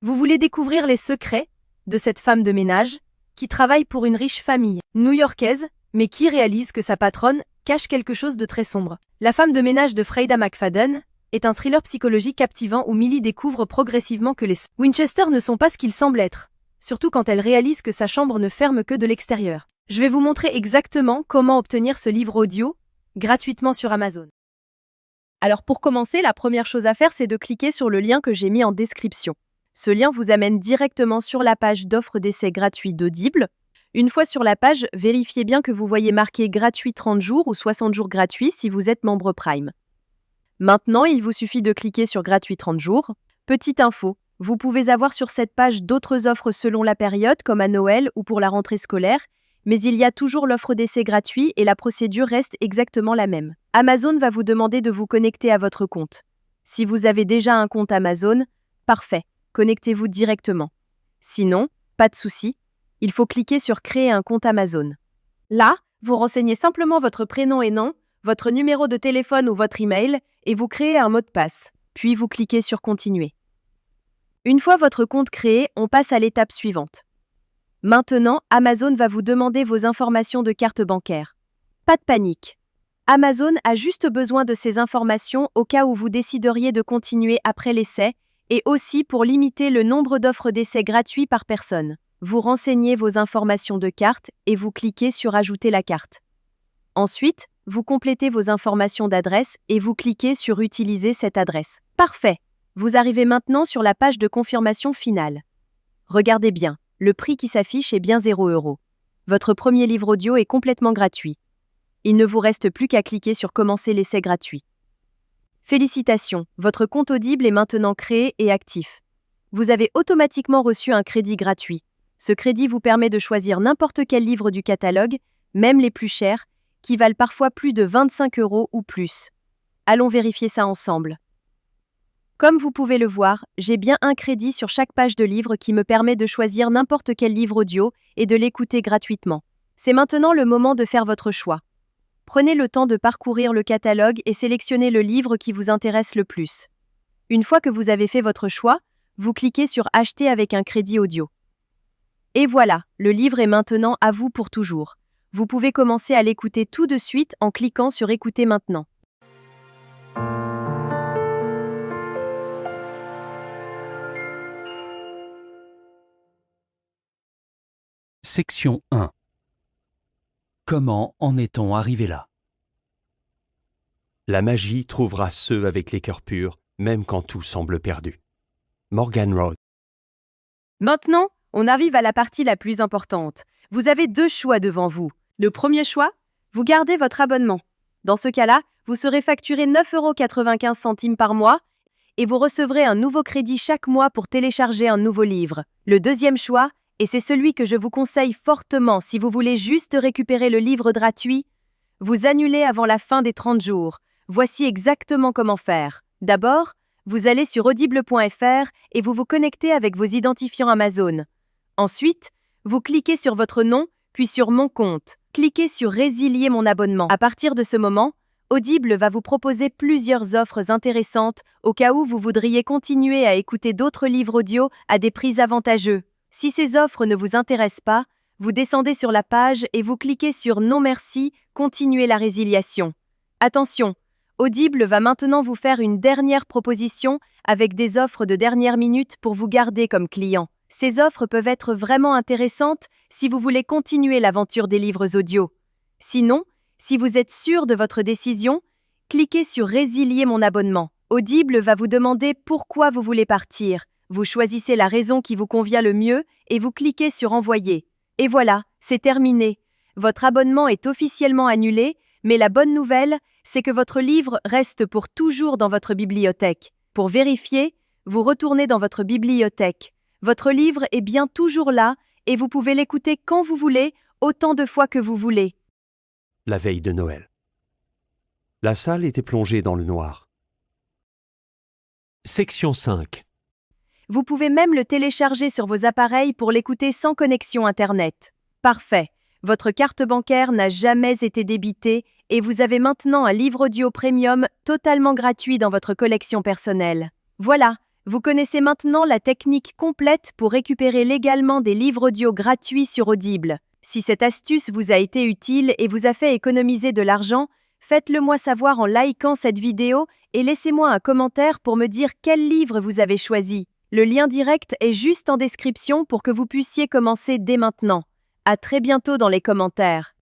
Vous voulez découvrir les secrets de cette femme de ménage qui travaille pour une riche famille new-yorkaise, mais qui réalise que sa patronne cache quelque chose de très sombre. La femme de ménage de Freida McFadden est un thriller psychologique captivant où Millie découvre progressivement que les Winchester ne sont pas ce qu'ils semblent être, surtout quand elle réalise que sa chambre ne ferme que de l'extérieur. Je vais vous montrer exactement comment obtenir ce livre audio gratuitement sur Amazon. Alors pour commencer, la première chose à faire, c'est de cliquer sur le lien que j'ai mis en description. Ce lien vous amène directement sur la page d'offre d'essai gratuit d'Audible. Une fois sur la page, vérifiez bien que vous voyez marqué gratuit 30 jours ou 60 jours gratuits si vous êtes membre Prime. Maintenant, il vous suffit de cliquer sur gratuit 30 jours. Petite info, vous pouvez avoir sur cette page d'autres offres selon la période, comme à Noël ou pour la rentrée scolaire, mais il y a toujours l'offre d'essai gratuit et la procédure reste exactement la même. Amazon va vous demander de vous connecter à votre compte. Si vous avez déjà un compte Amazon, parfait, connectez-vous directement. Sinon, pas de souci, il faut cliquer sur Créer un compte Amazon. Là, vous renseignez simplement votre prénom et nom, votre numéro de téléphone ou votre email, et vous créez un mot de passe. Puis vous cliquez sur Continuer. Une fois votre compte créé, on passe à l'étape suivante. Maintenant, Amazon va vous demander vos informations de carte bancaire. Pas de panique. Amazon a juste besoin de ces informations au cas où vous décideriez de continuer après l'essai et aussi pour limiter le nombre d'offres d'essai gratuits par personne. Vous renseignez vos informations de carte et vous cliquez sur Ajouter la carte. Ensuite, vous complétez vos informations d'adresse et vous cliquez sur Utiliser cette adresse. Parfait. Vous arrivez maintenant sur la page de confirmation finale. Regardez bien. Le prix qui s'affiche est bien 0 €. Votre premier livre audio est complètement gratuit. Il ne vous reste plus qu'à cliquer sur Commencer l'essai gratuit. Félicitations, votre compte Audible est maintenant créé et actif. Vous avez automatiquement reçu un crédit gratuit. Ce crédit vous permet de choisir n'importe quel livre du catalogue, même les plus chers, qui valent parfois plus de 25 € ou plus. Allons vérifier ça ensemble. Comme vous pouvez le voir, j'ai bien un crédit sur chaque page de livre qui me permet de choisir n'importe quel livre audio et de l'écouter gratuitement. C'est maintenant le moment de faire votre choix. Prenez le temps de parcourir le catalogue et sélectionnez le livre qui vous intéresse le plus. Une fois que vous avez fait votre choix, vous cliquez sur Acheter avec un crédit audio. Et voilà, le livre est maintenant à vous pour toujours. Vous pouvez commencer à l'écouter tout de suite en cliquant sur Écouter maintenant. Section 1. Comment en est-on arrivé là? La magie trouvera ceux avec les cœurs purs, même quand tout semble perdu. Morgan Road. Maintenant, on arrive à la partie la plus importante. Vous avez deux choix devant vous. Le premier choix, vous gardez votre abonnement. Dans ce cas-là, vous serez facturé 9,95 € par mois et vous recevrez un nouveau crédit chaque mois pour télécharger un nouveau livre. Le deuxième choix, et c'est celui que je vous conseille fortement si vous voulez juste récupérer le livre gratuit, vous annulez avant la fin des 30 jours. Voici exactement comment faire. D'abord, vous allez sur audible.fr et vous vous connectez avec vos identifiants Amazon. Ensuite, vous cliquez sur votre nom, puis sur Mon compte. Cliquez sur Résilier mon abonnement. À partir de ce moment, Audible va vous proposer plusieurs offres intéressantes au cas où vous voudriez continuer à écouter d'autres livres audio à des prix avantageux. Si ces offres ne vous intéressent pas, vous descendez sur la page et vous cliquez sur Non merci, continuer la résiliation. Attention, Audible va maintenant vous faire une dernière proposition avec des offres de dernière minute pour vous garder comme client. Ces offres peuvent être vraiment intéressantes si vous voulez continuer l'aventure des livres audio. Sinon, si vous êtes sûr de votre décision, cliquez sur Résilier mon abonnement. Audible va vous demander pourquoi vous voulez partir. Vous choisissez la raison qui vous convient le mieux et vous cliquez sur Envoyer. Et voilà, c'est terminé. Votre abonnement est officiellement annulé, mais la bonne nouvelle, c'est que votre livre reste pour toujours dans votre bibliothèque. Pour vérifier, vous retournez dans votre bibliothèque. Votre livre est bien toujours là et vous pouvez l'écouter quand vous voulez, autant de fois que vous voulez. La veille de Noël. La salle était plongée dans le noir. Section 5. Vous pouvez même le télécharger sur vos appareils pour l'écouter sans connexion Internet. Parfait. Votre carte bancaire n'a jamais été débitée et vous avez maintenant un livre audio premium totalement gratuit dans votre collection personnelle. Voilà, Vous connaissez maintenant la technique complète pour récupérer légalement des livres audio gratuits sur Audible. Si cette astuce vous a été utile et vous a fait économiser de l'argent, faites-le moi savoir en likant cette vidéo et laissez-moi un commentaire pour me dire quel livre vous avez choisi. Le lien direct est juste en description pour que vous puissiez commencer dès maintenant. À très bientôt dans les commentaires.